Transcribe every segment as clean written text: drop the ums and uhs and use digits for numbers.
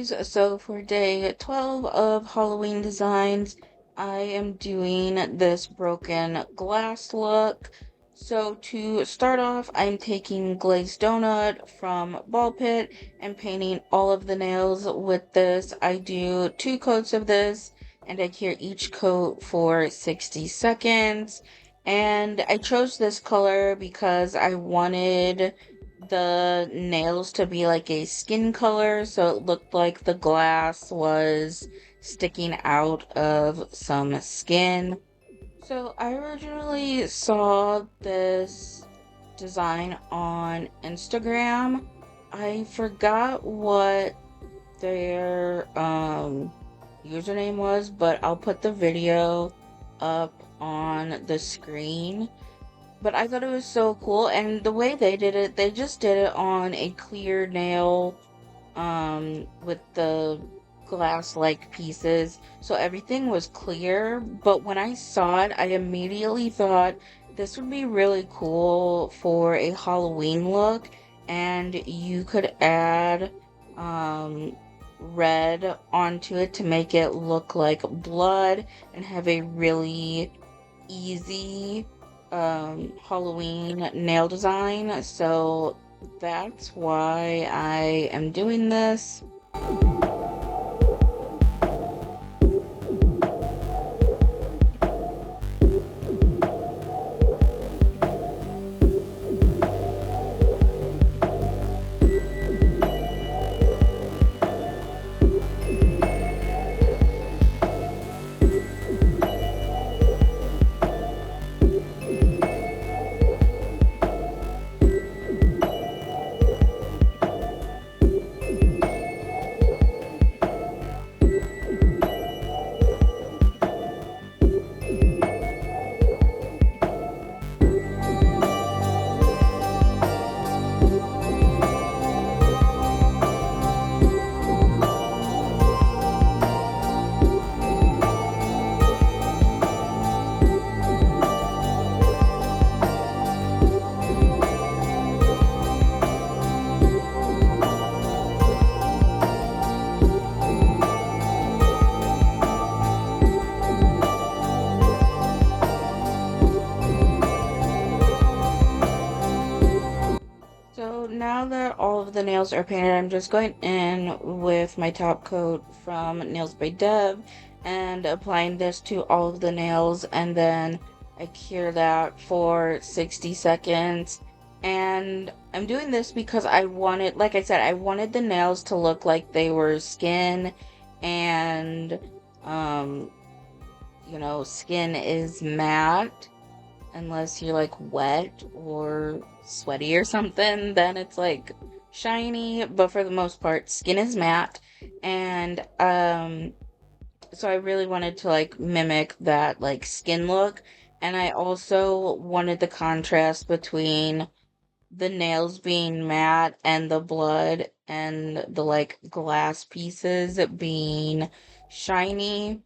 guys, so for day 12 of Halloween designs, I am doing this broken glass look. So to start off, I'm taking glazed donut from Ball Pit and painting all of the nails with this. I do 2 coats of this and I cure each coat for 60 seconds. And I chose this color because I wanted the nails to be like a skin color, so it looked like the glass was sticking out of some skin. So I originally saw this design on Instagram. I forgot what their username was, but I'll put the video up on the screen. But I thought it was so cool, and the way they did it, they just did it on a clear nail, with the glass-like pieces, so everything was clear. But when I saw it, I immediately thought this would be really cool for a Halloween look, and you could add, red onto it to make it look like blood and have a really easy Halloween nail design. So that's why I am doing this. So now that all of the nails are painted, I'm just going in with my top coat from Nails by Dev and applying this to all of the nails, and then I cure that for 60 seconds. And I'm doing this because I wanted, like I said, I wanted the nails to look like they were skin, and um, skin is matte unless you're like wet or sweaty or something, then it's like shiny, but for the most part skin is matte. And so I really wanted to like mimic that like skin look, and I also wanted the contrast between the nails being matte and the blood and the like glass pieces being shiny.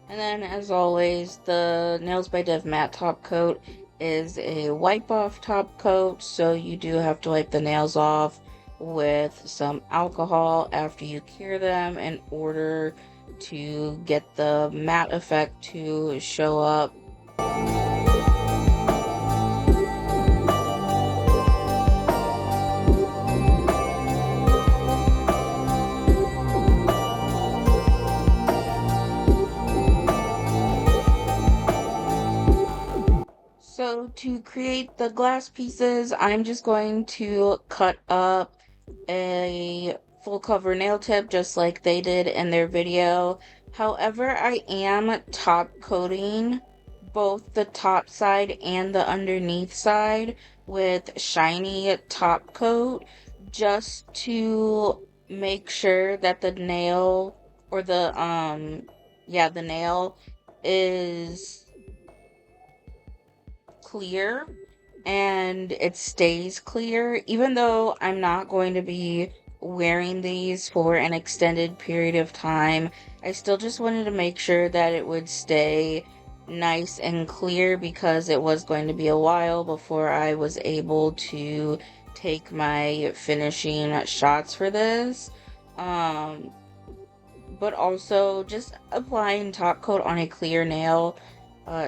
And then, as always, the Nails by Dev matte top coat is a wipe off top coat, so you do have to wipe the nails off with some alcohol after you cure them in order to get the matte effect to show up. create the glass pieces, I'm just going to cut up a full cover nail tip just like they did in their video. However, I am top coating both the top side and the underneath side with shiny top coat just to make sure that the nail or the nail is clear and it stays clear, even though I'm not going to be wearing these for an extended period of time. I still just wanted to make sure that it would stay nice and clear because it was going to be a while before I was able to take my finishing shots for this. Um, but also just applying top coat on a clear nail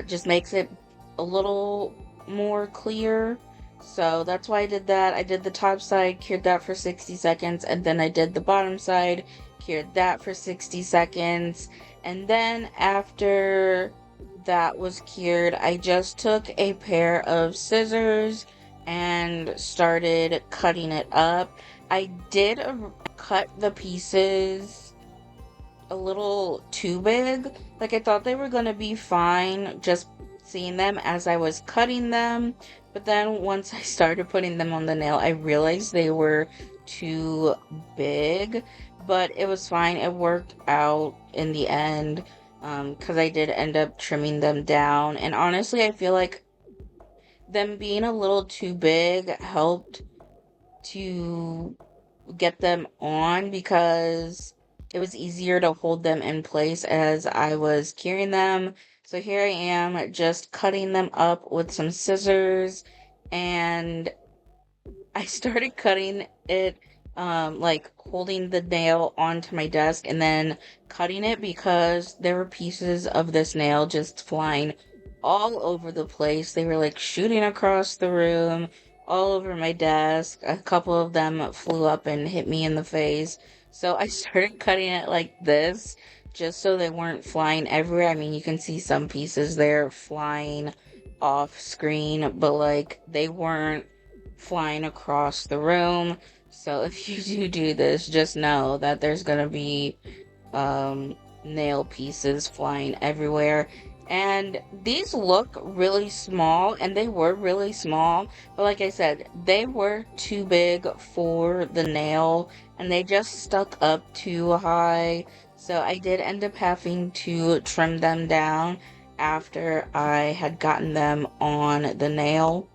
just makes it a little more clear. So that's why I did that. I did the top side, cured that for 60 seconds, and then I did the bottom side, cured that for 60 seconds. And then after that was cured, I just took a pair of scissors and started cutting it up. I did cut the pieces a little too big. Like, I thought they were gonna be fine just seeing them as I was cutting them, but then once I started putting them on the nail, I realized they were too big, but it was fine. It worked out in the end, because I did end up trimming them down, and honestly, I feel like them being a little too big helped to get them on because it was easier to hold them in place as I was curing them. So here I am just cutting them up with some scissors, and I started cutting it, like holding the nail onto my desk and then cutting it because there were pieces of this nail just flying all over the place. They were like shooting across the room, all over my desk. A couple of them flew up and hit me in the face. So I started cutting it like this just so they weren't flying everywhere. I mean, you can see some pieces there flying off screen, but like they weren't flying across the room. So if you do this, just know that there's gonna be nail pieces flying everywhere. And these look really small, and they were really small, but like I said, they were too big for the nail, and they just stuck up too high. So I did end up having to trim them down after I had gotten them on the nail.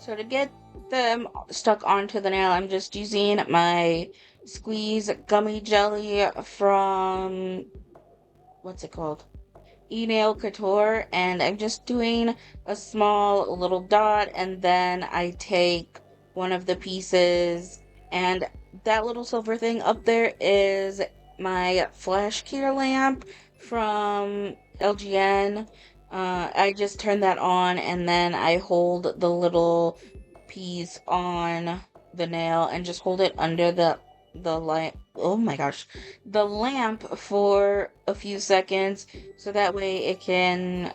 So to get them stuck onto the nail, I'm just using my squeeze gummy jelly from, what's it called? E-Nail Couture, and I'm just doing a small little dot, and then I take one of the pieces, and that little silver thing up there is my flash cure lamp from LGN. I just turn that on, and then I hold the little piece on the nail and just hold it under the light. Oh my gosh, the lamp for a few seconds so that way it can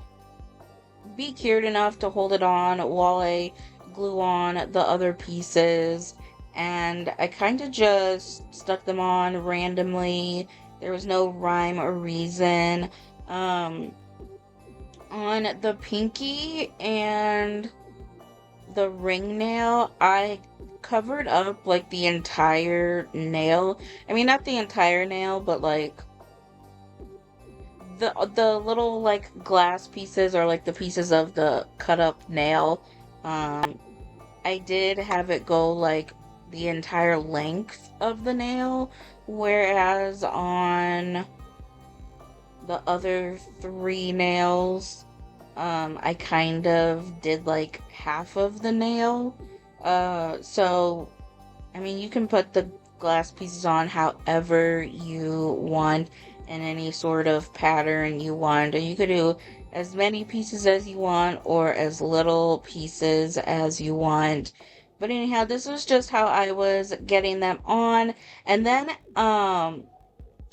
be cured enough to hold it on while I glue on the other pieces. And I kind of just stuck them on randomly. There was no rhyme or reason. On the pinky and the ring nail, I covered up like the entire nail. I mean, not the entire nail, but like the little like glass pieces or like the pieces of the cut up nail. I did have it go like the entire length of the nail, whereas on the other three nails, I kind of did like half of the nail. So I mean, you can put the glass pieces on however you want in any sort of pattern you want. And you could do as many pieces as you want or as little pieces as you want. But anyhow, this was just how I was getting them on. And then,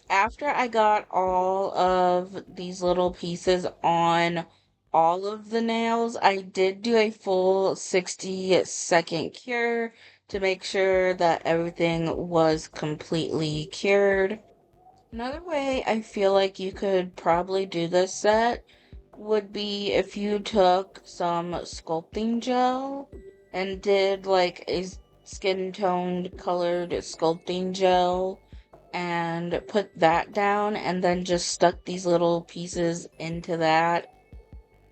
after I got all of these little pieces on all of the nails, I did do a full 60-second cure to make sure that everything was completely cured. Another way I feel like you could probably do this set would be if you took some sculpting gel and did like a skin toned colored sculpting gel and put that down and then just stuck these little pieces into that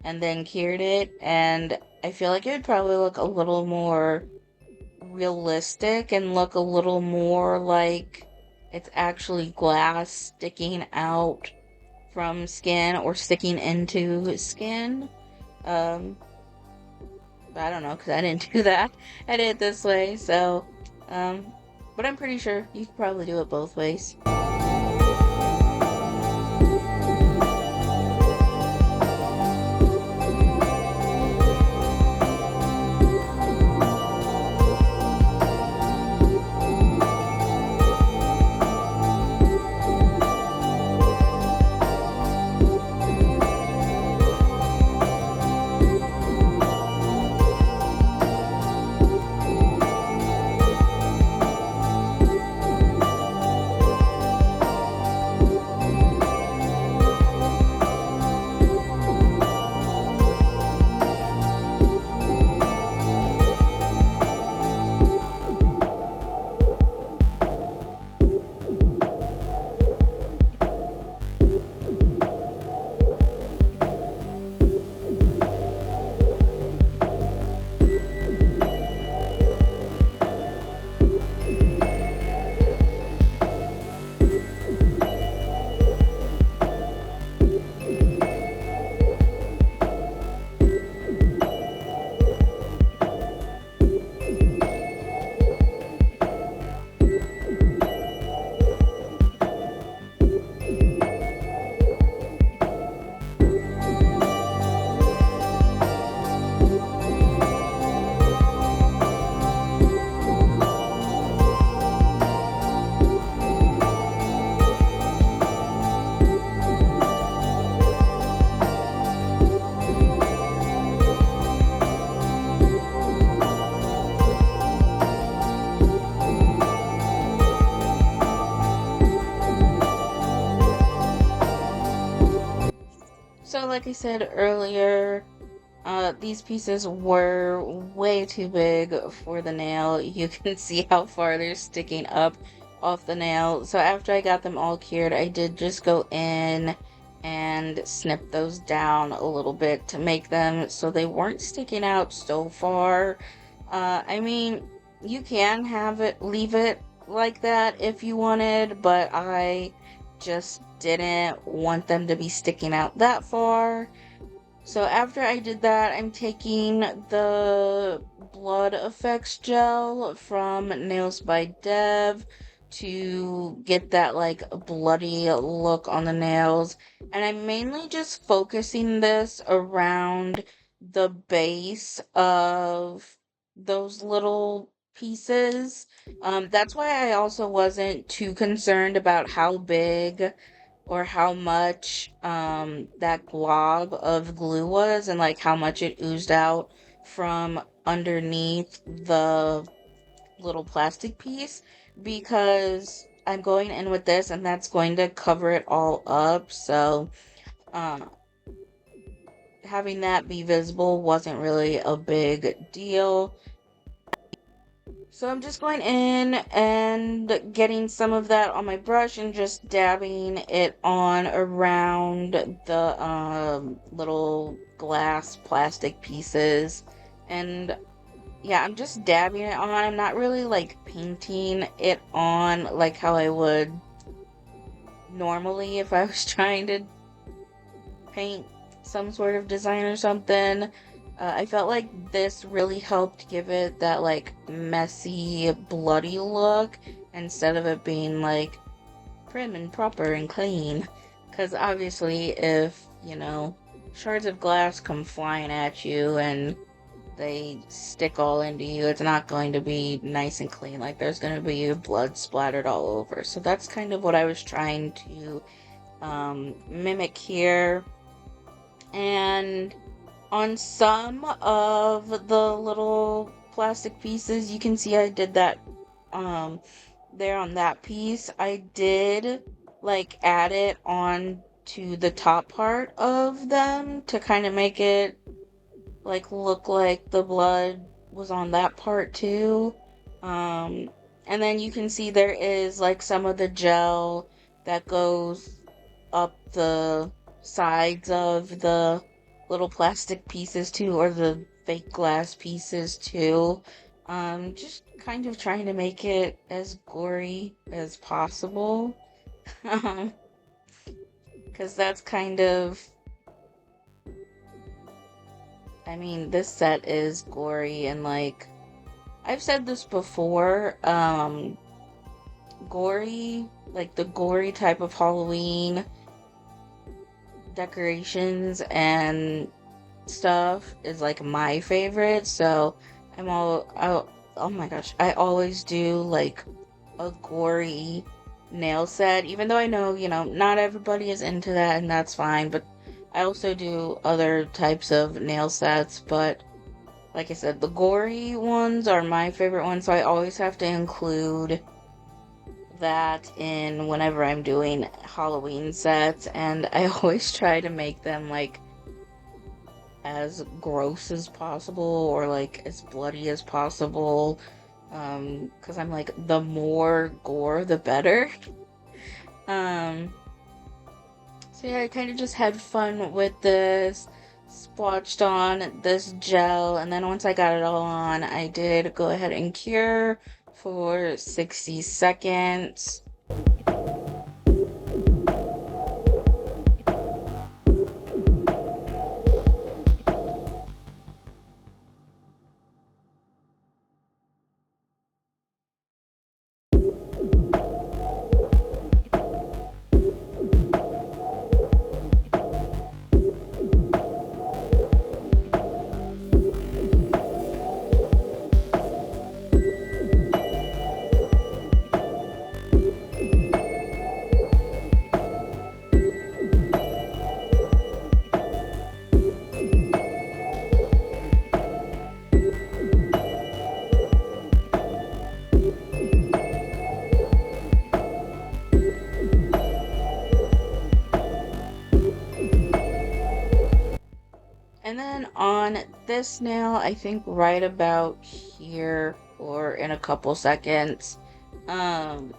and then cured it. And I feel like it would probably look a little more realistic and look a little more like it's actually glass sticking out from skin or sticking into skin. Um, but I don't know because I didn't do that. I did it this way, so um, but I'm pretty sure you could probably do it both ways. So, like I said earlier, these pieces were way too big for the nail. You can see how far they're sticking up off the nail. So after I got them all cured, I did just go in and snip those down a little bit to make them so they weren't sticking out so far. I mean, you can leave it like that if you wanted, but I just didn't want them to be sticking out that far. So after I did that, I'm taking the Blood Effects gel from Nails by Dev to get that like bloody look on the nails. And I'm mainly just focusing this around the base of those little pieces. That's why I also wasn't too concerned about how big or how much that glob of glue was and like how much it oozed out from underneath the little plastic piece because I'm going in with this and that's going to cover it all up. So uh, having that be visible wasn't really a big deal. So I'm just going in and getting some of that on my brush and just dabbing it on around the little glass plastic pieces. And yeah, I'm just dabbing it on. I'm not really like painting it on like how I would normally if I was trying to paint some sort of design or something. I felt like this really helped give it that like messy, bloody look instead of it being like prim and proper and clean. Because obviously, if, shards of glass come flying at you and they stick all into you, it's not going to be nice and clean. Like, there's going to be blood splattered all over. So that's kind of what I was trying to mimic here. And on some of the little plastic pieces, you can see I did that um there on that piece. I did like add it on to the top part of them to kind of make it like look like the blood was on that part too. Um, and then you can see there is like some of the gel that goes up the sides of the little plastic pieces too, or the fake glass pieces too. Just kind of trying to make it as gory as possible. Because that's kind of, I mean, this set is gory and like, I've said this before, gory, like the gory type of Halloween decorations and stuff is like my favorite. So oh my gosh, I always do like a gory nail set, even though I know, not everybody is into that and that's fine, but I also do other types of nail sets, but like I said, the gory ones are my favorite ones, so I always have to include that in whenever I'm doing Halloween sets, and I always try to make them like as gross as possible or like as bloody as possible. Because I'm like, the more gore, the better. Um, so yeah, I kind of just had fun with this, splotched on this gel, and then once I got it all on, I did go ahead and cure for 60 seconds. And then on this nail, I think right about here or in a couple seconds, um,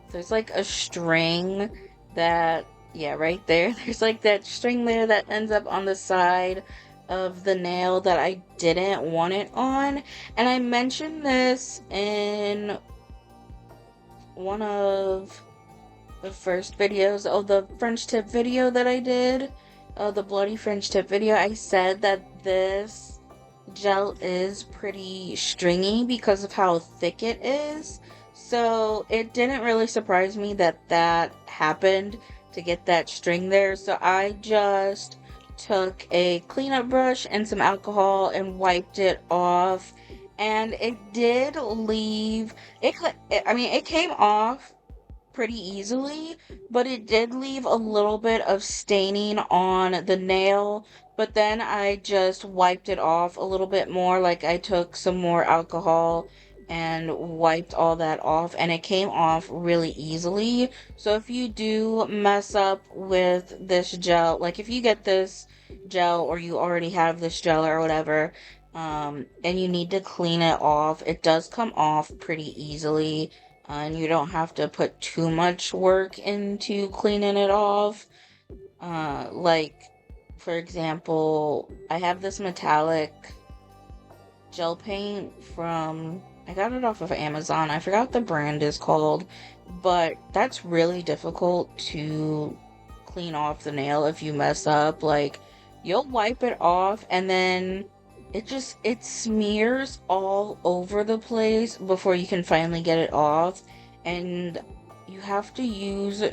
there's like a string that, yeah, right there. There's like that string there that ends up on the side of the nail that I didn't want it on. And I mentioned this in one of the first videos, the French tip video that I did, the bloody French tip video. I said that this gel is pretty stringy because of how thick it is. So it didn't really surprise me that that happened to get that string there. So I just took a cleanup brush and some alcohol and wiped it off. And it did leave, I mean, it came off pretty easily, but it did leave a little bit of staining on the nail. But then I just wiped it off a little bit more, like I took some more alcohol and wiped all that off, and it came off really easily. So if you do mess up with this gel, like if you get this gel or you already have this gel or whatever, and you need to clean it off, it does come off pretty easily, and you don't have to put too much work into cleaning it off. Like, for example, I have this metallic gel paint from, I got it off of Amazon. I forgot what the brand is called, but that's really difficult to clean off the nail if you mess up. Like, you'll wipe it off and then it smears all over the place before you can finally get it off. And you have to use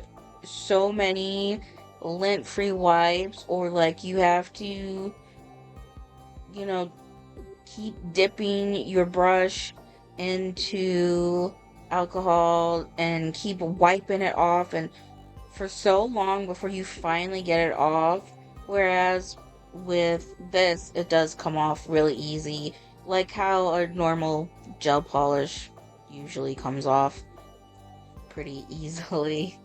so many lint-free wipes, or like you have to, you know, keep dipping your brush into alcohol and keep wiping it off and for so long before you finally get it off. Whereas with this, it does come off really easy, like how a normal gel polish usually comes off pretty easily.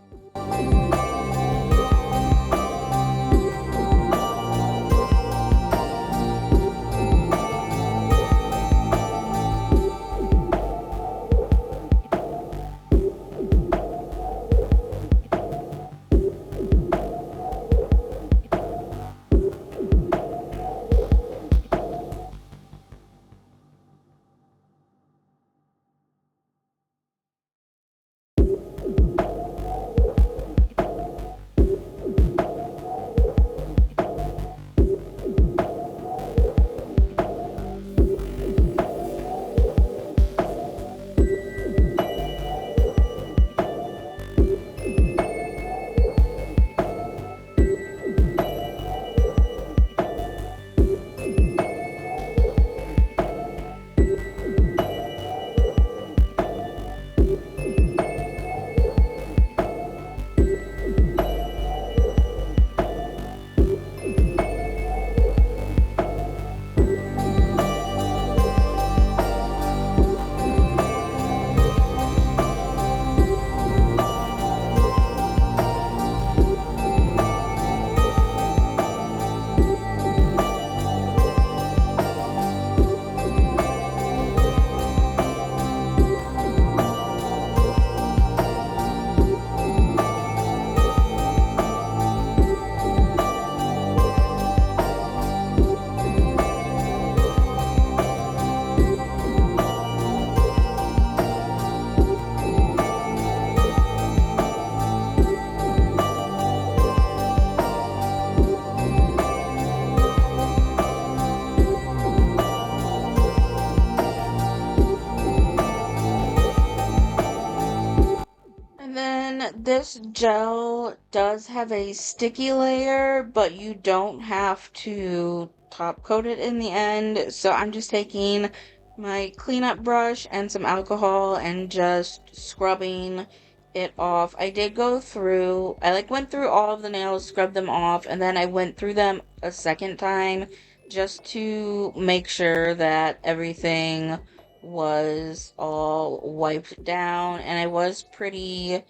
And then this gel does have a sticky layer, but you don't have to top coat it in the end. So I'm just taking my cleanup brush and some alcohol and just scrubbing it off. I did go through, I like went through all of the nails, scrubbed them off, and then I went through them a second time just to make sure that everything was all wiped down, and I was pretty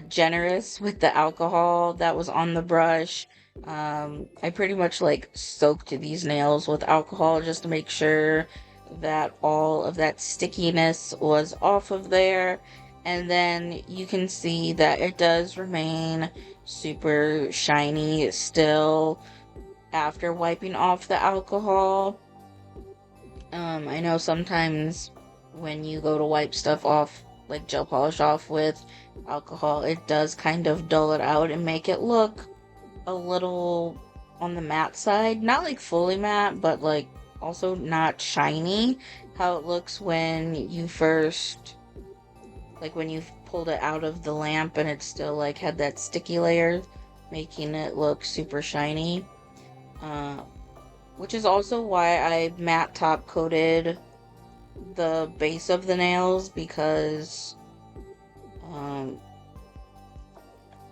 generous with the alcohol that was on the brush. I pretty much like soaked these nails with alcohol just to make sure that all of that stickiness was off of there. And then you can see that it does remain super shiny still after wiping off the alcohol. I know sometimes when you go to wipe stuff off, like gel polish off with alcohol, it does kind of dull it out and make it look a little on the matte side. Not like fully matte, but like also not shiny. How it looks when you first, like when you pulled it out of the lamp and it still like had that sticky layer, making it look super shiny. Uh, which is also why I matte top coated the base of the nails, because um,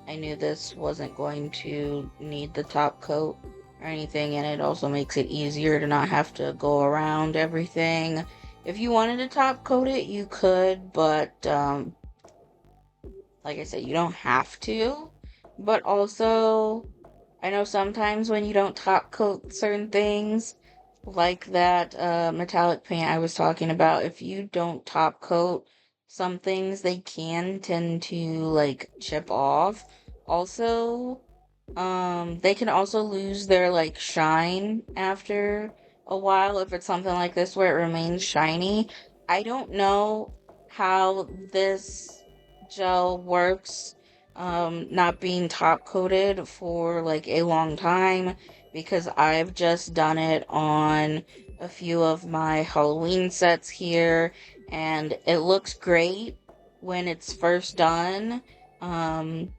I knew this wasn't going to need the top coat or anything, and it also makes it easier to not have to go around everything. If you wanted to top coat it, you could, but like I said, you don't have to. But also, I know sometimes when you don't top coat certain things, like that metallic paint I was talking about, if you don't top coat some things, they can tend to like chip off. Also, they can also lose their like shine after a while if it's something like this where it remains shiny. I don't know how this gel works, not being top coated for like a long time. because I've just done it on a few of my Halloween sets here, and it looks great when it's first done. Um,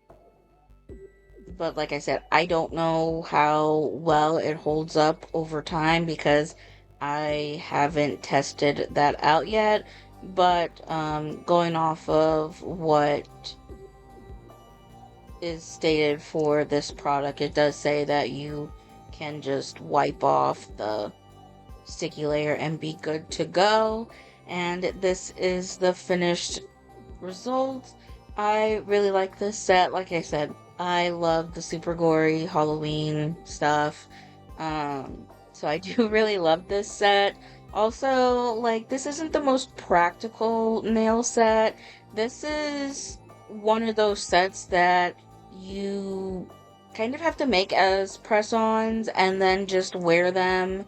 but like I said, I don't know how well it holds up over time because I haven't tested that out yet. But going off of what is stated for this product, it does say that you can just wipe off the sticky layer and be good to go. And this is the finished results. I really like this set. Like I said, I love the super gory Halloween stuff. So I do really love this set. Also, like, this isn't the most practical nail set. This is one of those sets that you kind of have to make as press-ons and then just wear them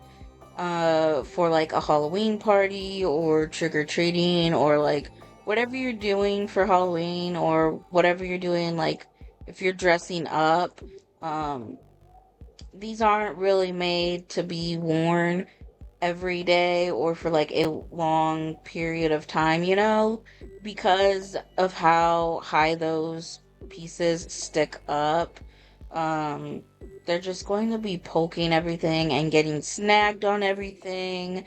for like a Halloween party or trick-or-treating or like whatever you're doing for Halloween or whatever you're doing, like if you're dressing up. um these aren't really made to be worn every day or for like a long period of time, because of how high those pieces stick up. Um, they're just going to be poking everything and getting snagged on everything,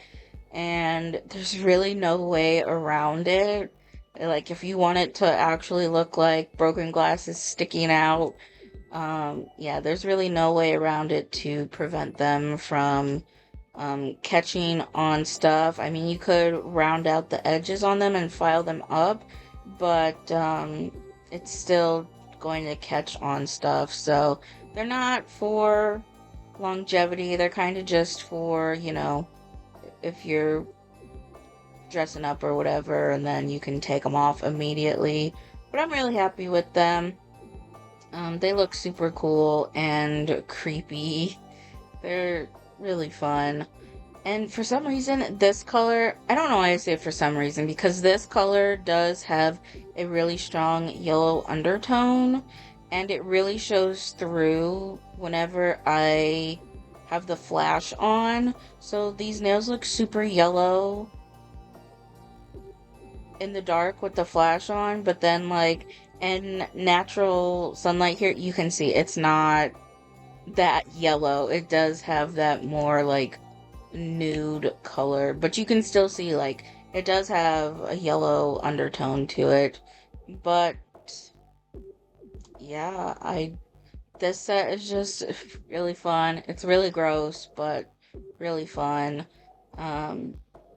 and there's really no way around it. Like, if you want it to actually look like broken glass is sticking out, yeah, there's really no way around it to prevent them from catching on stuff. I mean, you could round out the edges on them and file them up, but it's still going to catch on stuff. So they're not for longevity. They're kind of just for, if you're dressing up or whatever, and then you can take them off immediately. But I'm really happy with them. They look super cool and creepy. They're really fun. And for some reason, this color, I don't know why I say for some reason, because this color does have a really strong yellow undertone, and it really shows through whenever I have the flash on. So these nails look super yellow in the dark with the flash on, but then like in natural sunlight here, you can see it's not that yellow. It does have that more like nude color, but you can still see like it does have a yellow undertone to it. But yeah, I this set is just really fun. It's really gross, but really fun. Um,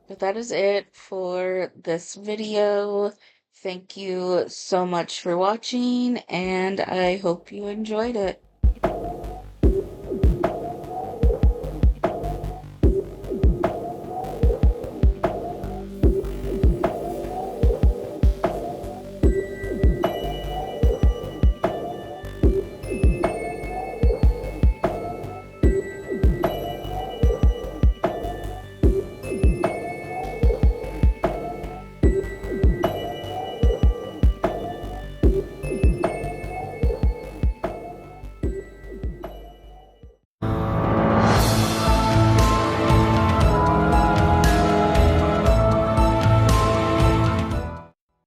but that is it for this video. Thank you so much for watching, and I hope you enjoyed it.